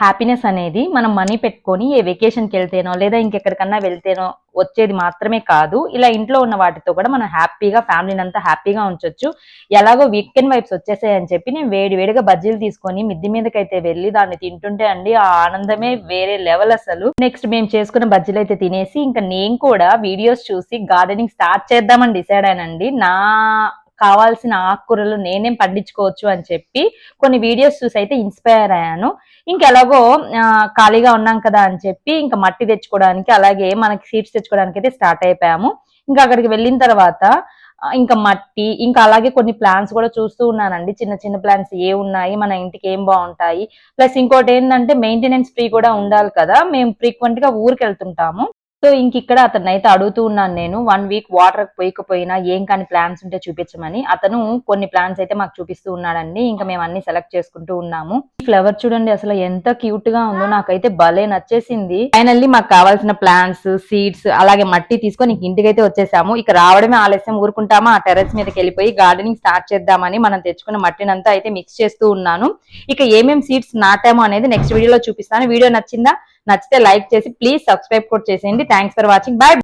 Happiness అనేది మనం money పెట్టుకొని ఏ వెకేషన్కి వెళ్తేనో లేదా ఇంకెక్కడికన్నా వెళ్తేనో వచ్చేది మాత్రమే కాదు, ఇలా ఇంట్లో ఉన్న వాటితో కూడా మనం హ్యాపీగా ఫ్యామిలీని అంతా హ్యాపీగా ఉంచొచ్చు. ఎలాగో వీకెండ్ వైబ్స్ వచ్చేసాయని చెప్పి నేను వేడివేడిగా బజ్జీలు తీసుకొని మిద్ది మీదకైతే వెళ్ళి దాన్ని తింటుంటే అండి ఆ ఆనందమే వేరే లెవెల్ అసలు. నెక్స్ట్ మేము చేసుకున్న బజ్జీలు అయితే తినేసి ఇంకా నేను కూడా వీడియోస్ చూసి గార్డెనింగ్ స్టార్ట్ చేద్దామని డిసైడ్ అయినండి. కావాల్సిన ఆకుకూరలు నేనేం పండించుకోవచ్చు అని చెప్పి కొన్ని వీడియోస్ చూసి అయితే ఇన్స్పైర్ అయ్యాను. ఇంకెలాగో ఖాళీగా ఉన్నాం కదా అని చెప్పి ఇంకా మట్టి తెచ్చుకోవడానికి అలాగే మనకి సీడ్స్ తెచ్చుకోవడానికి అయితే స్టార్ట్ అయిపోయాము. ఇంకా అక్కడికి వెళ్ళిన తర్వాత ఇంకా మట్టి ఇంకా అలాగే కొన్ని ప్లాంట్స్ కూడా చూస్తూ ఉన్నానండి. చిన్న చిన్న ప్లాంట్స్ ఏ ఉన్నాయి, మన ఇంటికి ఏం బాగుంటాయి. ప్లస్ ఇంకోటి ఏంటంటే మెయింటెనెన్స్ ఫ్రీ కూడా ఉండాలి కదా, మేము ఫ్రీక్వెంట్ గా ఊరికి వెళ్తుంటాము. సో ఇంకిక్కడ అతన్నైతే అడుగుతూ ఉన్నాను నేను 1 వీక్ వాటర్ పోయకపోయినా ఏం కానీ ప్లాన్స్ ఉంటే చూపించమని. అతను కొన్ని ప్లాన్స్ అయితే మాకు చూపిస్తూ ఉన్నాడండి. ఇంకా మేము అన్ని సెలెక్ట్ చేసుకుంటూ ఉన్నాము. ఈ ఫ్లవర్ చూడండి అసలు ఎంత క్యూట్ గా ఉందో, నాకైతే భలే నచ్చేసింది. ఫైనల్లీ మాకు కావాల్సిన ప్లాంట్స్, సీడ్స్ అలాగే మట్టి తీసుకొని ఇంటికైతే వచ్చేసాము. ఇక రావడమే ఆలస్యం, ఊరుకుంటామా ఆ టెర్రస్ మీదకి వెళ్ళిపోయి గార్డెనింగ్ స్టార్ట్ చేద్దామని మనం తెచ్చుకున్న మట్టినంతా అయితే మిక్స్ చేస్తూ ఉన్నాను. ఇక ఏమేం సీడ్స్ నాటామో అనేది నెక్స్ట్ వీడియోలో చూపిస్తాను. వీడియో నచ్చితే లైక్ చేసి ప్లీజ్ సబ్స్క్రైబ్ కూడా చేసేయండి. Thanks for watching. బాయ్.